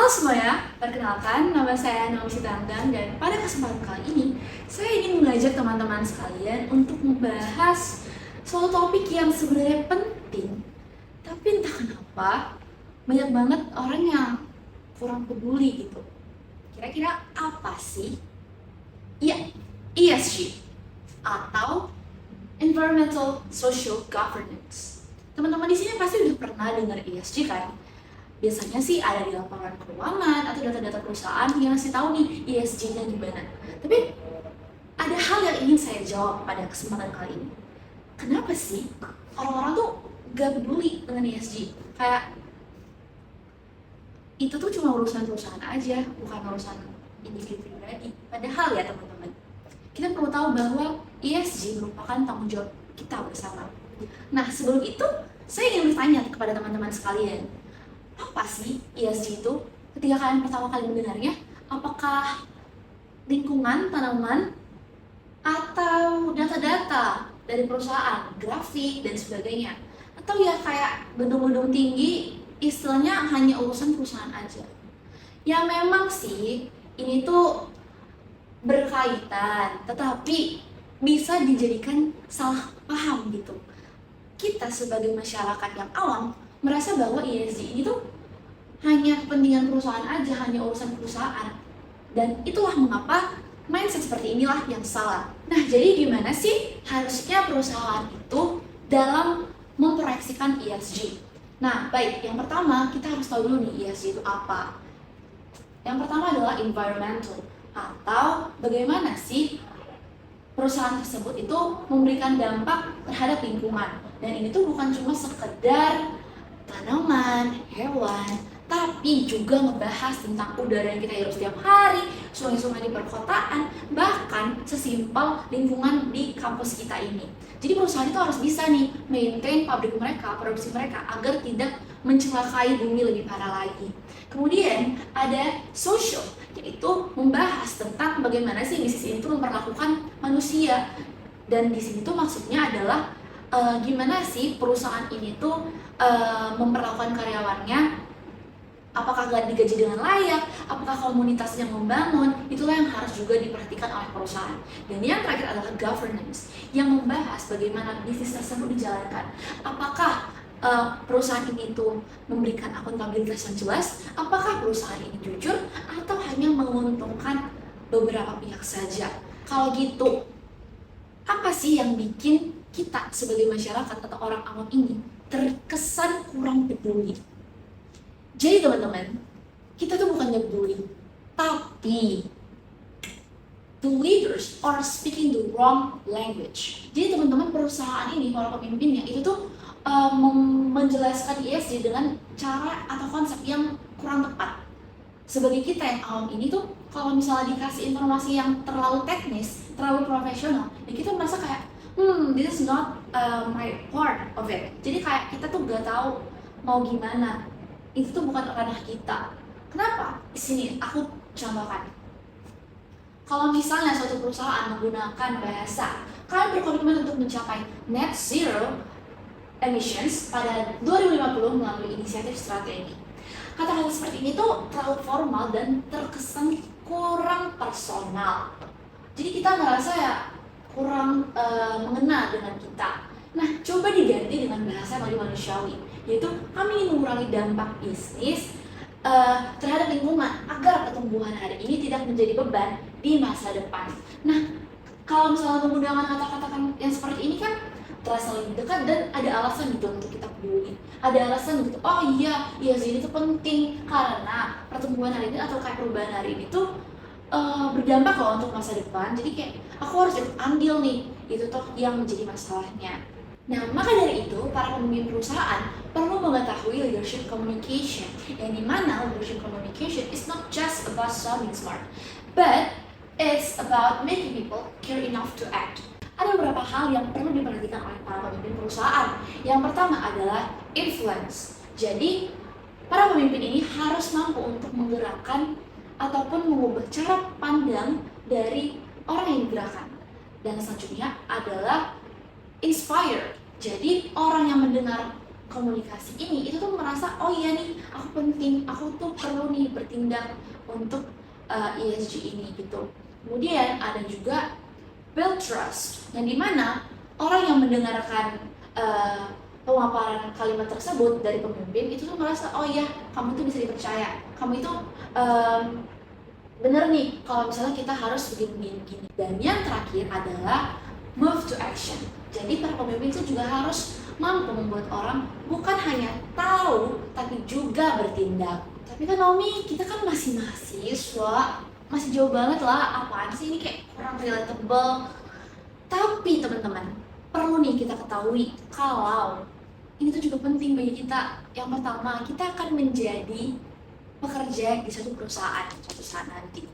Halo semuanya, perkenalkan nama saya Naomi Sitanggang dan pada kesempatan kali ini saya ingin mengajak teman-teman sekalian untuk membahas suatu topik yang sebenarnya penting, tapi entah kenapa banyak banget orang yang kurang peduli gitu. Kira-kira apa sih? Iya, ESG atau Environmental Social Governance. Teman-teman di sini pasti udah pernah dengar ESG kan? Biasanya sih ada di laporan keuangan atau data-data perusahaan yang ngasih tahu nih ESG-nya gimana. Tapi ada hal yang ingin saya jawab pada kesempatan kali ini. Kenapa sih orang-orang tuh gak peduli dengan ESG? Kayak itu tuh cuma urusan perusahaan aja, bukan urusan individu pribadi. Padahal ya teman-teman, kita perlu tahu bahwa ESG merupakan tanggung jawab kita bersama. Nah sebelum itu, saya ingin bertanya kepada teman-teman sekalian, apa sih ESG itu? Ketika kalian pertama kali mendengarnya, apakah lingkungan, tanaman, atau data-data dari perusahaan, grafik, dan sebagainya? Atau ya kayak gedung-gedung tinggi, istilahnya hanya urusan perusahaan aja? Ya memang sih, ini tuh berkaitan, tetapi bisa dijadikan salah paham gitu. Kita sebagai masyarakat yang awam merasa bahwa ESG itu hanya kepentingan perusahaan aja, hanya urusan perusahaan. Dan itulah mengapa mindset seperti inilah yang salah. Nah, jadi gimana sih harusnya perusahaan itu dalam memproyeksikan ESG? Nah, baik, yang pertama kita harus tahu dulu nih ESG itu apa. Yang pertama adalah environmental, atau bagaimana sih perusahaan tersebut itu memberikan dampak terhadap lingkungan. Dan ini tuh bukan cuma sekedar tanaman, hewan, tapi juga ngebahas tentang udara yang kita hirup setiap hari, sungai-sungai di perkotaan, bahkan sesimpel lingkungan di kampus kita ini. Jadi perusahaan itu harus bisa nih maintain pabrik mereka, produksi mereka agar tidak mencelakai bumi lebih parah lagi. Kemudian ada social, yaitu membahas tentang bagaimana sih bisnis ini tuh memperlakukan manusia. Dan di sini tuh maksudnya adalah gimana sih perusahaan ini tuh memperlakukan karyawannya, apakah gak digaji dengan layak, apakah komunitas yang membangun, itulah yang harus juga diperhatikan oleh perusahaan. Dan yang terakhir adalah governance, yang membahas bagaimana bisnis tersebut dijalankan. Apakah perusahaan ini tuh memberikan akuntabilitas yang jelas, apakah perusahaan ini jujur, atau hanya menguntungkan beberapa pihak saja. Kalau gitu, apa sih yang bikin kita sebagai masyarakat atau orang awam ini terkesan kurang peduli? Jadi teman-teman, kita tuh bukannya peduli, tapi the leaders are speaking the wrong language. Jadi teman-teman, perusahaan ini, para pemimpinnya itu tuh menjelaskan ESG dengan cara atau konsep yang kurang tepat. Sebagai kita yang awam ini tuh, kalau misalnya dikasih informasi yang terlalu teknis, terlalu profesional, ya kita merasa kayak this is not my part of it. Jadi kayak kita tuh gak tahu mau gimana. Itu tuh bukan ranah kita. Kenapa? Di sini aku contohkan. Kalau misalnya suatu perusahaan menggunakan bahasa, kalian berkomitmen untuk mencapai net zero emissions pada 2050 melalui inisiatif strategi. Kata-kata seperti ini tuh terlalu formal dan terkesan kurang personal. Jadi kita ngerasa ya kurang mengena dengan kita. Nah, coba diganti dengan bahasa yang lebih manusiawi, yaitu kami ingin mengurangi dampak bisnis terhadap lingkungan agar pertumbuhan hari ini tidak menjadi beban di masa depan. Nah, kalau misalnya menggunakan kata-kata yang seperti ini kan terasa lebih dekat dan ada alasan gitu untuk kita peduli. Ada alasan gitu, oh iya, ESG ini tuh penting karena pertumbuhan hari ini atau kayak perubahan hari ini tuh berdampak loh untuk masa depan. Jadi kayak aku harus ikut andil nih, itu tuh yang menjadi masalahnya. Nah, maka dari itu, para pemimpin perusahaan perlu mengetahui leadership communication, yang dimana leadership communication is not just about sounding smart, but it's about making people care enough to act. Ada beberapa hal yang perlu diperhatikan oleh para pemimpin perusahaan. Yang pertama adalah influence. Jadi, para pemimpin ini harus mampu untuk menggerakkan ataupun mengubah cara pandang dari orang yang digerakkan. Dan selanjutnya adalah inspire. Jadi orang yang mendengar komunikasi ini itu tuh merasa, oh iya nih, aku penting, aku tuh perlu nih bertindak untuk ESG ini gitu. Kemudian ada juga build trust, yang dimana orang yang mendengarkan pemaparan kalimat tersebut dari pemimpin itu tuh merasa, oh iya, kamu tuh bisa dipercaya, kamu itu bener nih kalau misalnya kita harus begini. Dan yang terakhir adalah move to action. Jadi para pemimpin itu juga harus mampu membuat orang bukan hanya tahu tapi juga bertindak. Tapi kan Naomi, kita kan masih mahasiswa, masih jauh banget lah, apaan sih ini, kayak kurang relatable. Tapi teman-teman, perlu nih kita ketahui kalau ini tuh juga penting bagi kita. Yang pertama, kita akan menjadi pekerja di satu perusahaan suatu saat nanti.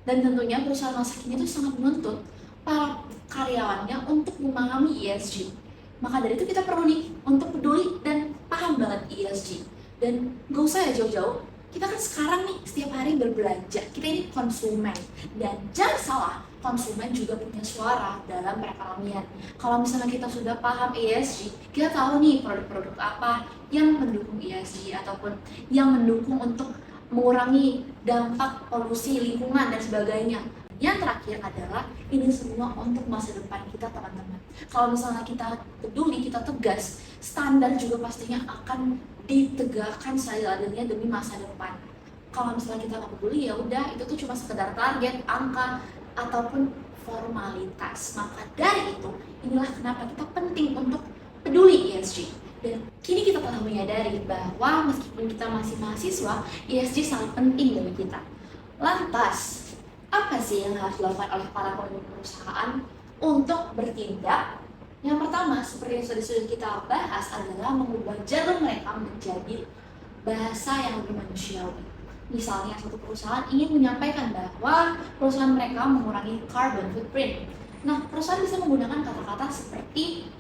Dan tentunya perusahaan masa kini itu sangat menuntut para karyawannya untuk memahami ESG. Maka dari itu kita perlu nih untuk peduli dan paham banget ESG. Dan gak usah ya jauh-jauh, kita kan sekarang nih setiap hari berbelanja, kita ini konsumen. Dan jangan salah, konsumen juga punya suara dalam perekonomian. Kalau misalnya kita sudah paham ESG, kita tahu nih produk-produk apa yang mendukung ESG ataupun yang mendukung untuk mengurangi dampak polusi lingkungan dan sebagainya. Yang terakhir adalah ini semua untuk masa depan kita, teman-teman. Kalau misalnya kita peduli, kita tegas, standar juga pastinya akan ditegakkan seadil-adilnya demi masa depan. Kalau misalnya kita nggak peduli, ya udah, itu tuh cuma sekedar target, angka, ataupun formalitas. Maka dari itu, inilah kenapa kita penting untuk peduli ESG. Dan kini kita telah menyadari bahwa meskipun kita masih mahasiswa, ESG sangat penting bagi kita. Lantas, apa sih yang harus dilakukan oleh para pemimpin perusahaan untuk bertindak? Yang pertama, seperti yang sudah kita bahas, adalah mengubah jalur mereka menjadi bahasa yang lebih manusiawi. Misalnya, satu perusahaan ingin menyampaikan bahwa perusahaan mereka mengurangi carbon footprint. Nah, perusahaan bisa menggunakan kata-kata seperti,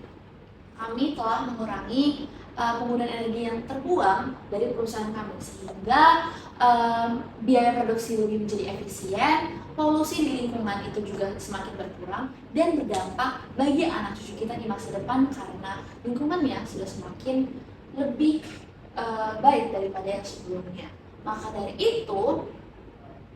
kami telah mengurangi penggunaan energi yang terbuang dari perusahaan kami, sehingga biaya produksi lebih menjadi efisien, polusi di lingkungan itu juga semakin berkurang, dan berdampak bagi anak cucu kita di masa depan karena lingkungannya sudah semakin lebih baik daripada yang sebelumnya. Maka dari itu,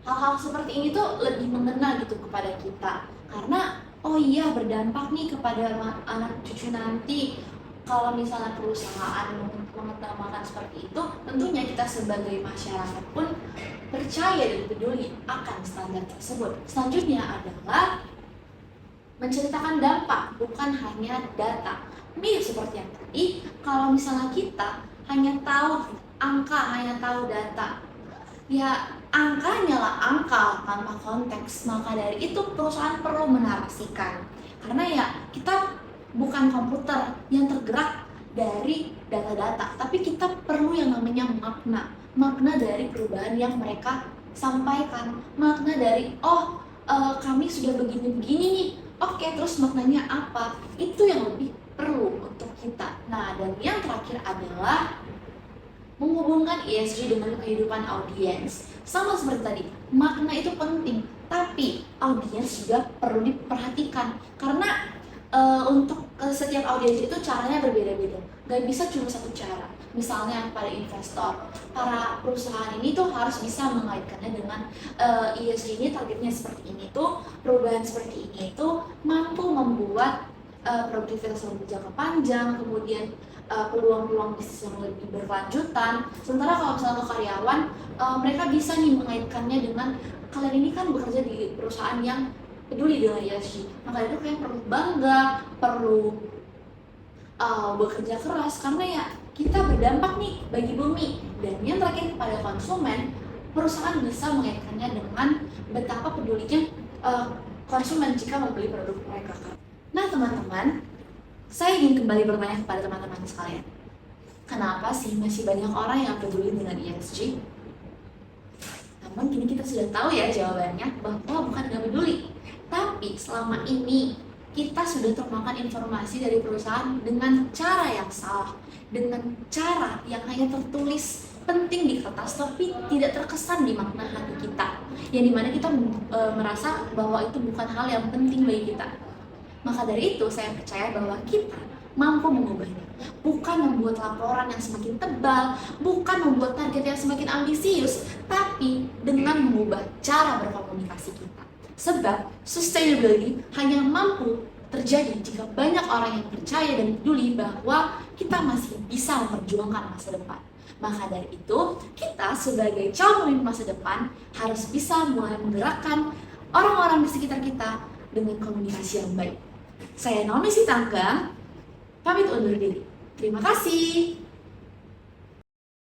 hal-hal seperti ini tuh lebih mengena gitu kepada kita, karena oh iya, berdampak nih kepada anak cucu nanti. Kalau misalnya perusahaan mengutamakan seperti itu, tentunya kita sebagai masyarakat pun percaya dan peduli akan standar tersebut. Selanjutnya adalah menceritakan dampak, bukan hanya data. Mirip seperti yang tadi, kalau misalnya kita hanya tahu angka, hanya tahu data, ya angkanya lah angka tanpa konteks. Maka dari itu perusahaan perlu menarasikan, karena ya kita bukan komputer yang tergerak dari data-data, tapi kita perlu yang namanya makna dari perubahan yang mereka sampaikan, makna dari kami sudah begini-begini nih, oke, terus maknanya apa, itu yang lebih perlu untuk kita. Nah, dan yang terakhir adalah menghubungkan ESG dengan kehidupan audiens. Sama seperti tadi, makna itu penting, tapi audiens juga perlu diperhatikan, karena untuk setiap audiens itu caranya berbeda-beda, gak bisa cuma satu cara. Misalnya pada investor, para perusahaan ini tuh harus bisa mengaitkannya dengan ESG ini, targetnya seperti ini tuh, perubahan seperti ini tuh mampu membuat produktivitas yang berjangka panjang, kemudian peluang-peluang bisnis yang lebih berkelanjutan. Sementara kalau misalnya ke karyawan, mereka bisa nih mengaitkannya dengan kalian ini kan bekerja di perusahaan yang peduli dengan ESG, maka itu kalian perlu bangga, perlu bekerja keras, karena ya kita berdampak nih bagi bumi. Dan yang terakhir kepada konsumen, perusahaan bisa mengaitkannya dengan betapa pedulinya konsumen jika membeli produk mereka. Nah teman-teman, saya ingin kembali bertanya kepada teman-teman sekalian, kenapa sih masih banyak orang yang peduli dengan ESG? Namun kini kita sudah tahu ya jawabannya, bahwa bukan nggak peduli, tapi selama ini kita sudah termakan informasi dari perusahaan dengan cara yang salah, dengan cara yang hanya tertulis penting di kertas tapi tidak terkesan di makna hati kita, yang dimana kita merasa bahwa itu bukan hal yang penting bagi kita. Maka dari itu saya percaya bahwa kita mampu mengubahnya. Bukan membuat laporan yang semakin tebal, bukan membuat target yang semakin ambisius, tapi dengan mengubah cara berkomunikasi kita. Sebab sustainability hanya mampu terjadi jika banyak orang yang percaya dan peduli bahwa kita masih bisa memperjuangkan masa depan. Maka dari itu, kita sebagai calon pemimpin masa depan harus bisa mulai menggerakkan orang-orang di sekitar kita dengan komunikasi yang baik. Saya Naomi Sitanggang, pamit undur diri. Terima kasih.